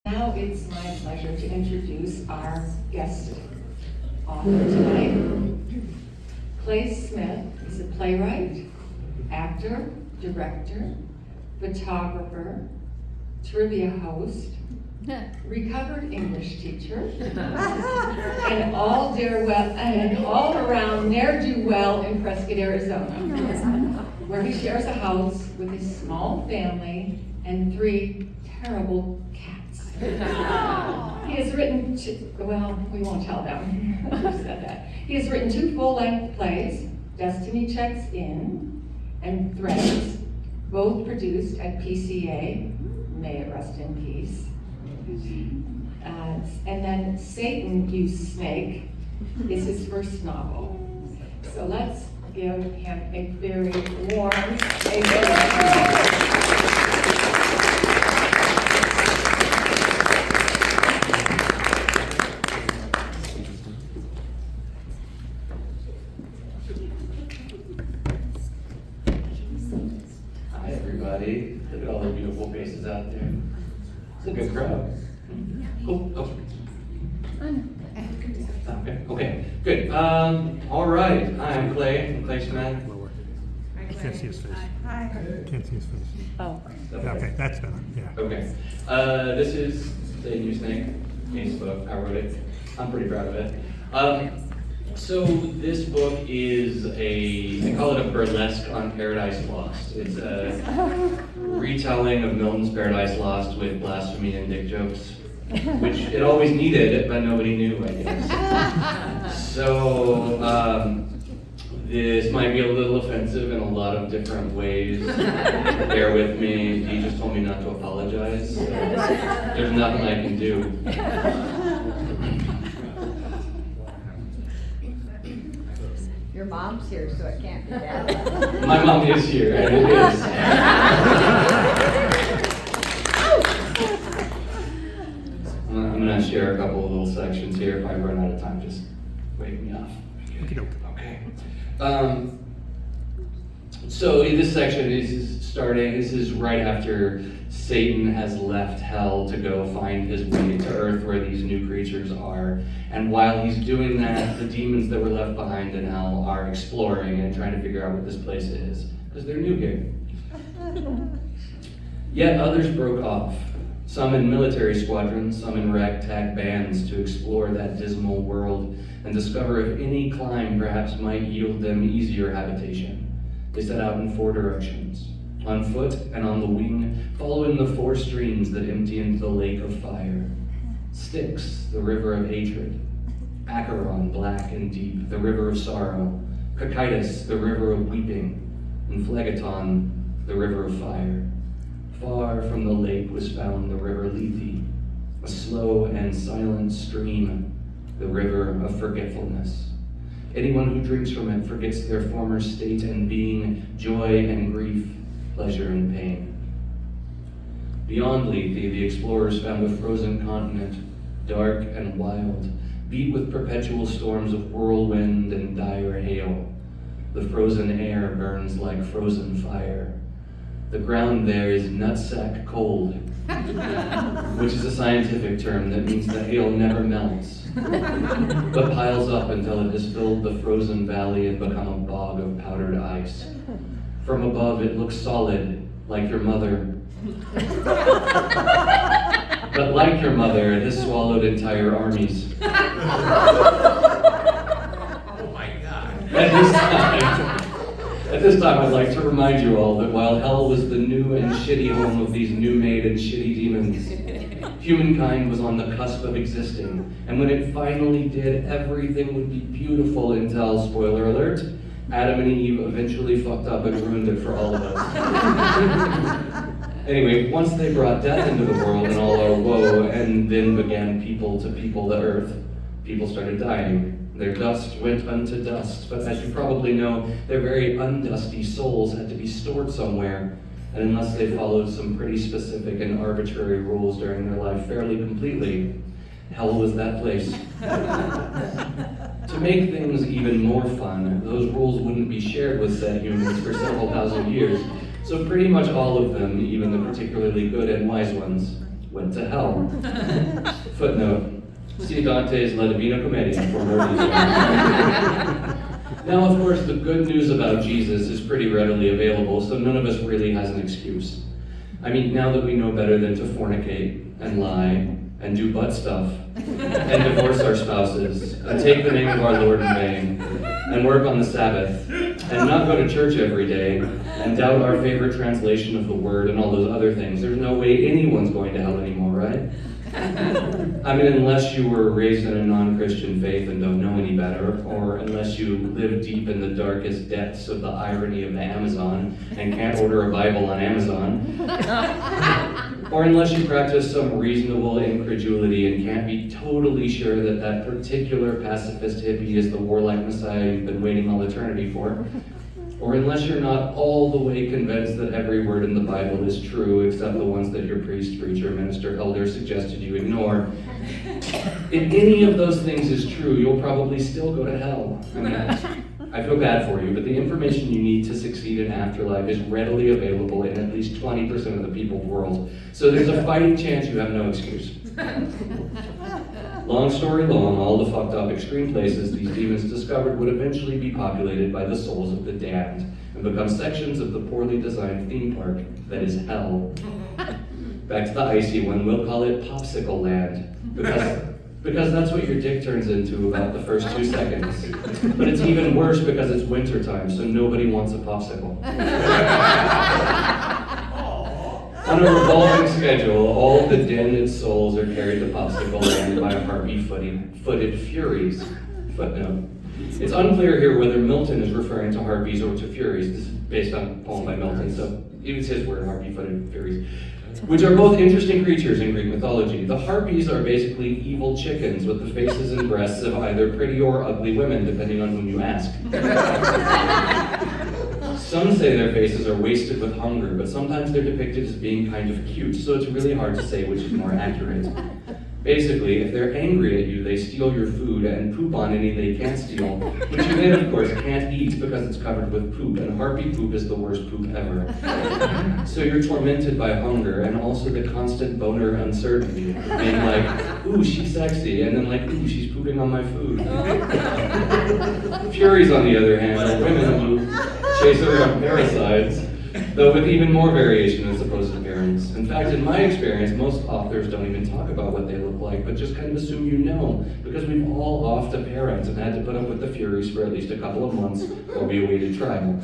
Now it's my pleasure to introduce our guest author tonight. Clay Smith is a playwright, actor, director, photographer, trivia host, recovered English teacher, and all-around ne'er-do-well in Prescott, Arizona, where he shares a house with his small family and 3 terrible cats. He has written, we won't tell them who said that. He has written 2 full-length plays, Destiny Checks In and Threads, both produced at PCA, may it rest in peace. And then Satan, You Snake is his first novel. So let's give him a very warm, Hi everybody, look at all the beautiful faces out there. It's a good crowd. Oh. Okay, good. All right, hi, I'm Clay. I'm Clay Smith. You can't see his face. Hi. Can't see his face. Oh. Okay, that's better, yeah. Okay. This is Satan, You Snake, Kane's book. I wrote it. I'm pretty proud of it. So this book is I call it a burlesque on Paradise Lost. It's a retelling of Milton's Paradise Lost with blasphemy and dick jokes, which it always needed, but nobody knew, I guess. So this might be a little offensive in a lot of different ways. Bear with me. He just told me not to apologize. So there's nothing I can do. Your mom's here, so it can't be that. My mom is here, and it is. I'm going to share a couple of little sections here. If I run out of time, just wake me off. Okay. So this section this is right after Satan has left hell to go find his way to earth where these new creatures are. And while he's doing that, the demons that were left behind in hell are exploring and trying to figure out what this place is, because they're new here. Yet others broke off, some in military squadrons, some in ragtag bands, to explore that dismal world and discover if any climb perhaps might yield them easier habitation. They set out in 4 directions, on foot and on the wing, following the 4 streams that empty into the lake of fire. Styx, the river of hatred; Acheron, black and deep, the river of sorrow; Cocytus, the river of weeping; and Phlegethon, the river of fire. Far from the lake was found the river Lethe, a slow and silent stream, the river of forgetfulness. Anyone who drinks from it forgets their former state and being, joy and grief, pleasure and pain. Beyond Lethe, the explorers found a frozen continent, dark and wild, beat with perpetual storms of whirlwind and dire hail. The frozen air burns like frozen fire. The ground there is nutsack cold, which is a scientific term that means the hail never melts, but piles up until it has filled the frozen valley and become a bog of powdered ice. From above, it looks solid, like your mother. But like your mother, it has swallowed entire armies. Oh my God. At this time, I'd like to remind you all that while hell was the new and shitty home of these new-made and shitty demons, humankind was on the cusp of existing. And when it finally did, everything would be beautiful until, spoiler alert, Adam and Eve eventually fucked up and ruined it for all of us. Anyway, once they brought death into the world and all our woe, and then began people to people the earth, people started dying. Their dust went unto dust, but as you probably know, their very undusty souls had to be stored somewhere, and unless they followed some pretty specific and arbitrary rules during their life fairly completely, hell was that place. To make things even more fun, those rules wouldn't be shared with said humans for several thousand years, so pretty much all of them, even the particularly good and wise ones, went to hell. Footnote, see Dante's La Divina Commedia for more details. Now, of course, the good news about Jesus is pretty readily available, so none of us really has an excuse. I mean, now that we know better than to fornicate and lie and do butt stuff and divorce our spouses and take the name of our Lord in vain and work on the Sabbath and not go to church every day and doubt our favorite translation of the word and all those other things, there's no way anyone's going to hell anymore, right? I mean, unless you were raised in a non-Christian faith and don't know any better, or unless you live deep in the darkest depths of the irony of the Amazon and can't order a Bible on Amazon, or unless you practice some reasonable incredulity and can't be totally sure that that particular pacifist hippie is the warlike messiah you've been waiting all eternity for, or unless you're not all the way convinced that every word in the Bible is true except the ones that your priest, preacher, minister, elder suggested you ignore. If any of those things is true, you'll probably still go to hell. I mean, I feel bad for you, but the information you need to succeed in afterlife is readily available in at least 20% of the people's world. So there's a fighting chance you have no excuse. Long story long, all the fucked up extreme places these demons discovered would eventually be populated by the souls of the damned and become sections of the poorly designed theme park that is hell. Back to the icy one, we'll call it Popsicle Land, because that's what your dick turns into about the first 2 seconds. But it's even worse because it's wintertime, so nobody wants a popsicle. On a revolving schedule, all the dented souls are carried to Popsicle Land by harpy-footed furies. Footnote. It's unclear here whether Milton is referring to harpies or to furies. This is based on a poem by Milton, so it was his word, harpy-footed furies, which are both interesting creatures in Greek mythology. The harpies are basically evil chickens with the faces and breasts of either pretty or ugly women, depending on whom you ask. Some say their faces are wasted with hunger, but sometimes they're depicted as being kind of cute, so it's really hard to say which is more accurate. Basically, if they're angry at you, they steal your food and poop on any they can't steal, which you then, of course, can't eat because it's covered with poop, and harpy poop is the worst poop ever. So you're tormented by hunger and also the constant boner uncertainty, being like, ooh, she's sexy, and then like, ooh, she's pooping on my food. Furies, on the other hand, are women who chase around parasites, though with even more variation in supposed appearance. In fact, in my experience, most authors don't even talk about what they look like, but just kind of assume you know, because we've all offed a parent and had to put up with the Furies for at least a couple of months while we awaited trial.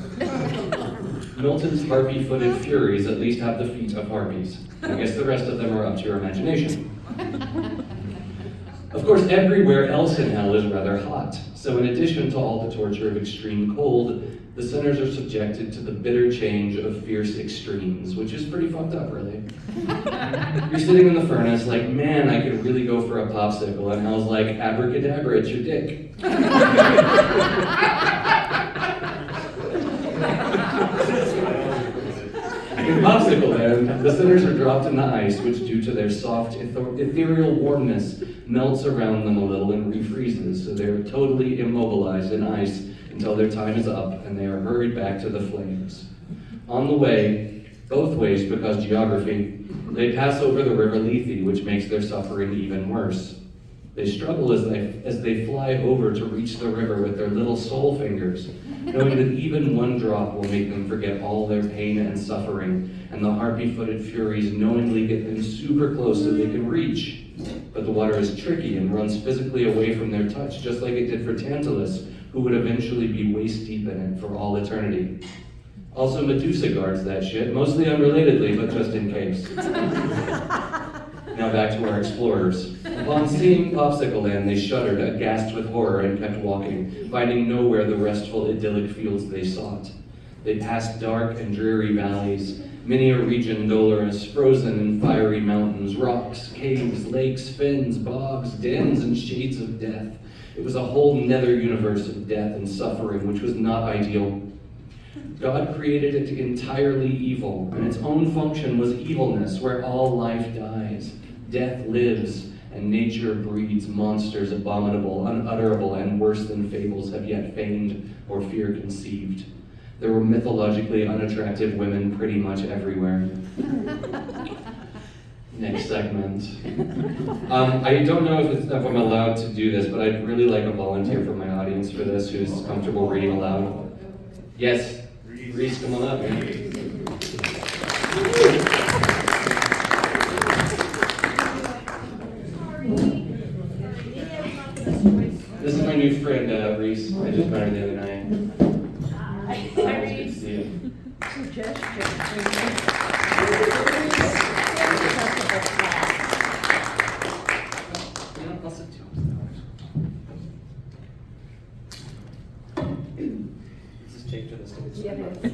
Milton's harpy-footed Furies at least have the feet of harpies. I guess the rest of them are up to your imagination. Of course, everywhere else in hell is rather hot, so in addition to all the torture of extreme cold, the sinners are subjected to the bitter change of fierce extremes, which is pretty fucked up, really. You're sitting in the furnace like, man, I could really go for a popsicle, and hell's like, abracadabra, it's your dick. In Popsicle Land, the sinners are dropped in the ice, which due to their soft, ethereal warmness, melts around them a little and refreezes, so they're totally immobilized in ice until their time is up and they are hurried back to the flames. On the way, both ways because geography, they pass over the river Lethe, which makes their suffering even worse. They struggle as they fly over to reach the river with their little soul fingers, knowing that even one drop will make them forget all their pain and suffering, and the harpy-footed Furies knowingly get them super close so they can reach. But the water is tricky and runs physically away from their touch, just like it did for Tantalus, who would eventually be waist-deep in it for all eternity. Also, Medusa guards that shit, mostly unrelatedly, but just in case. Now back to our explorers. Upon seeing Popsicle Land, they shuddered, aghast with horror, and kept walking, finding nowhere the restful, idyllic fields they sought. They passed dark and dreary valleys, many a region dolorous, frozen in fiery mountains, rocks, caves, lakes, fens, bogs, dens, and shades of death. It was a whole nether universe of death and suffering, which was not ideal. God created it entirely evil, and its own function was evilness, where all life dies, death lives, and nature breeds monsters abominable, unutterable, and worse than fables have yet feigned or fear conceived. There were mythologically unattractive women pretty much everywhere. next segment. I don't know if I'm allowed to do this, but I'd really like a volunteer from my audience for this who's comfortable reading aloud. Yes, Reese, come on up, man. This is my new friend, Reese. I just met her the other night. Hi, It's good to Reese. see you. I'll sit down. This is taped to the stage. Yeah, it is.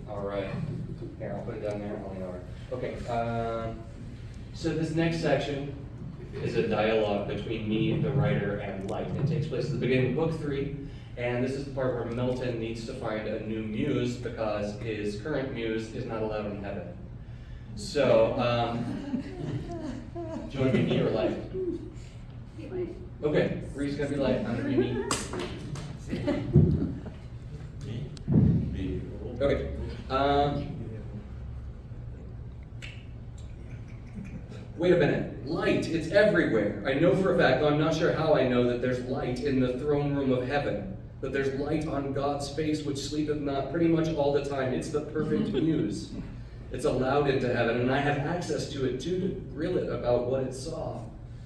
All right. Here, I'll put it down there. I'll lean over. Okay. So this next section is a dialogue between me, the writer, and Light. It takes place at the beginning of book 3, and this is the part where Milton needs to find a new muse because his current muse is not allowed in heaven. So, do you want to be me or Light? Okay, Reese's gonna be Light. I'm gonna be me. Okay. Wait a minute. Light, it's everywhere. I know for a fact, though I'm not sure how I know that there's light in the throne room of heaven. That there's light on God's face which sleepeth not pretty much all the time. It's the perfect muse. It's allowed into heaven, and I have access to it too to grill it about what it saw.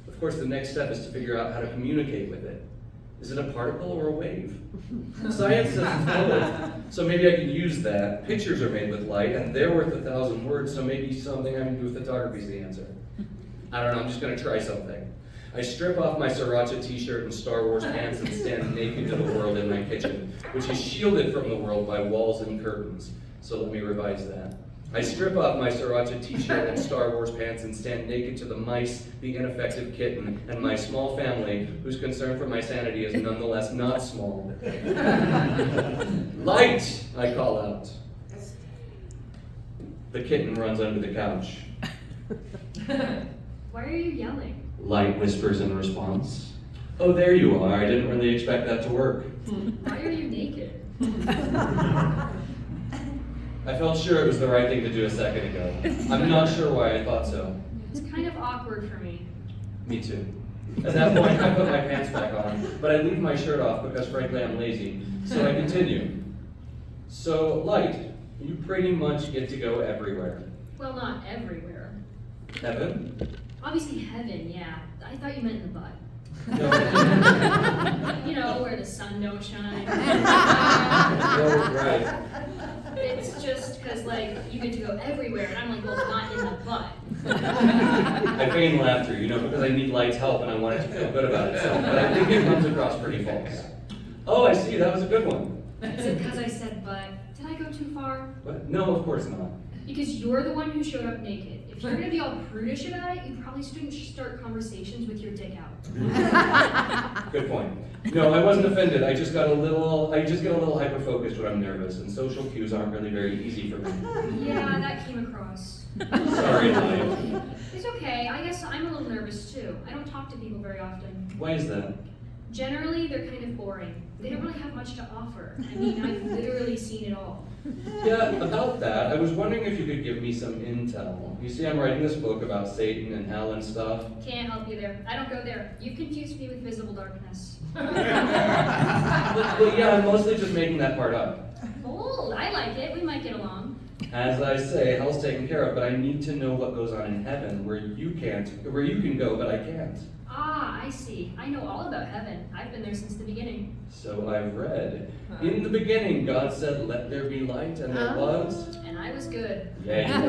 Of course, the next step is to figure out how to communicate with it. Is it a particle or a wave? Science says it's both, so maybe I can use that. Pictures are made with light, and they're worth 1,000 words, so maybe something having to do with photography is the answer. I don't know, I'm just gonna try something. I strip off my Sriracha t-shirt and Star Wars pants and stand naked to the world in my kitchen, which is shielded from the world by walls and curtains. So let me revise that. I strip off my Sriracha t-shirt and Star Wars pants and stand naked to the mice, the ineffective kitten, and my small family, whose concern for my sanity is nonetheless not small. Light, I call out. The kitten runs under the couch. Why are you yelling? Light whispers in response. Oh, there you are. I didn't really expect that to work. Why are you naked? I felt sure it was the right thing to do a second ago. I'm not sure why I thought so. It's kind of awkward for me. Me too. At that point, I put my pants back on, but I leave my shirt off because frankly I'm lazy. So I continue. So, Light, you pretty much get to go everywhere. Well, not everywhere. Heaven? Obviously heaven, yeah. I thought you meant in the butt. No. You know, where the sun don't shine. No, right. It's just because, like, you get to go everywhere, and I'm like, well, not in the butt. I feign laughter, you know, because I need Light's help and I want it to feel good about itself. But I think it comes across pretty false. Oh, I see. That was a good one. Is it because I said butt? Did I go too far? What? No, of course not. Because you're the one who showed up naked. If you're gonna be all prudish about it, you probably shouldn't start conversations with your dick out. Good point. No, I wasn't offended. I just get a little hyper-focused when I'm nervous, and social cues aren't really very easy for me. Yeah, that came across. Sorry, Light. It's okay. I guess I'm a little nervous too. I don't talk to people very often. Why is that? Generally, they're kind of boring. They don't really have much to offer. I mean, I've literally seen it all. Yeah, about that, I was wondering if you could give me some intel. You see, I'm writing this book about Satan and hell and stuff. Can't help you there. I don't go there. You've confused me with visible darkness. But yeah, I'm mostly just making that part up. Bold. I like it. We might get along. As I say, hell's taken care of, but I need to know what goes on in heaven, where you can go, but I can't. Ah, I see. I know all about heaven. I've been there since the beginning. So I've read. In the beginning, God said, "Let there be light," and there was. And I was good. Yeah, you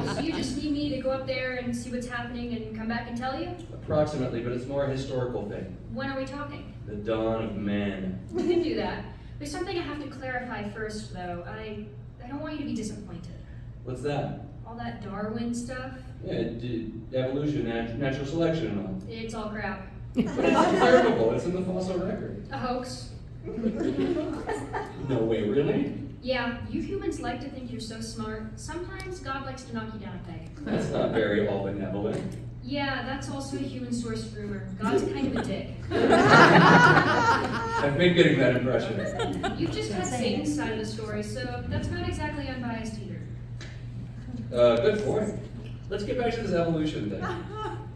were. So you just need me to go up there and see what's happening and come back and tell you? Approximately, but it's more a historical thing. When are we talking? The dawn of man. We can do that. There's something I have to clarify first, though. I don't want you to be disappointed. What's that? All that Darwin stuff, Yeah, evolution, natural selection and all. it's all crap. But it's observable. It's in the fossil record. A hoax. No way, really? Yeah, you humans like to think you're so smart. Sometimes God likes to knock you down a peg. That's not very all benevolent. Yeah, that's also a human-sourced rumor. God's kind of a dick. I've been getting that impression. You've just had Satan's side of the story, so that's not exactly unbiased either. Good point. Let's get back to this evolution thing.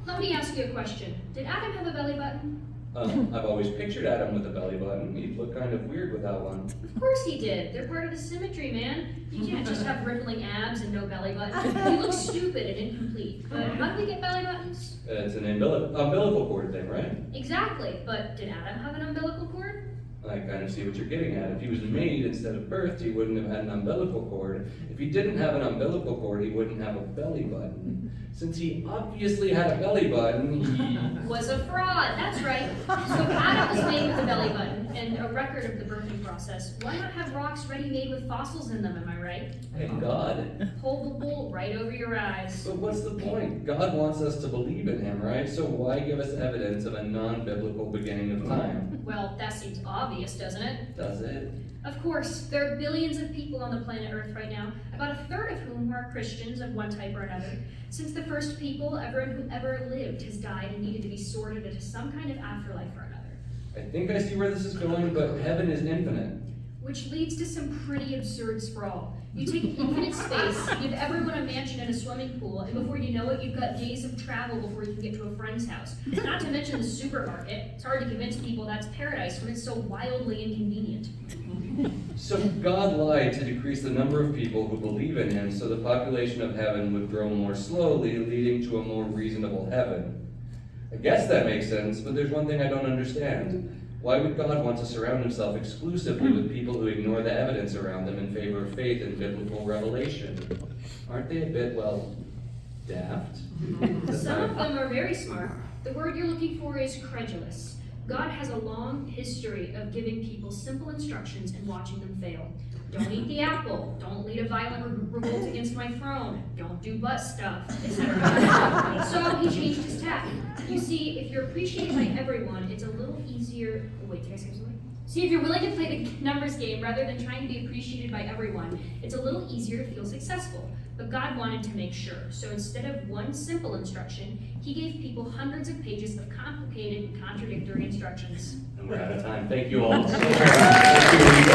Let me ask you a question. Did Adam have a belly button? I've always pictured Adam with a belly button. He'd look kind of weird without one. Of course he did. They're part of the symmetry, man. You can't just have rippling abs and no belly button. You look stupid and incomplete. But how do we get belly buttons? It's an umbilical cord thing, right? Exactly. But did Adam have an umbilical cord? I kind of see what you're getting at. If he was made instead of birthed, he wouldn't have had an umbilical cord. If he didn't have an umbilical cord, he wouldn't have a belly button. Since he obviously had a belly button, he... Was a fraud. That's right. So if Adam was made with a belly button and a record of the birthing process, why not have rocks ready-made with fossils in them, am I right? Thank God. Hold the bull right over your eyes. But what's the point? God wants us to believe in him, right? So why give us evidence of a non-biblical beginning of time? Well, that seems obvious, doesn't it? Does it? Of course, there are billions of people on the planet Earth right now, about a third of whom are Christians of one type or another. Since the first people who ever lived has died and needed to be sorted into some kind of afterlife or another. I think I see where this is going, but heaven is infinite. Which leads to some pretty absurd sprawl. You take infinite space, give everyone a mansion and a swimming pool, and before you know it, you've got days of travel before you can get to a friend's house. Not to mention the supermarket. It's hard to convince people that's paradise when it's so wildly inconvenient. So God lied to decrease the number of people who believe in him so the population of heaven would grow more slowly, leading to a more reasonable heaven. I guess that makes sense, but there's one thing I don't understand. Why would God want to surround himself exclusively with people who ignore the evidence around them in favor of faith in biblical revelation? Aren't they a bit, well, daft? Some of them are very smart. The word you're looking for is credulous. God has a long history of giving people simple instructions and watching them fail. Don't eat the apple. Don't lead a violent revolt against my throne. Don't do butt stuff, etc. So he changed his tack. You see, if you're appreciated by everyone, it's a little easier. Wait, did I say something? See, if you're willing to play the numbers game rather than trying to be appreciated by everyone, it's a little easier to feel successful. But God wanted to make sure. So instead of one simple instruction, he gave people hundreds of pages of complicated and contradictory instructions. And we're out of time. Thank you all so much. Thank you.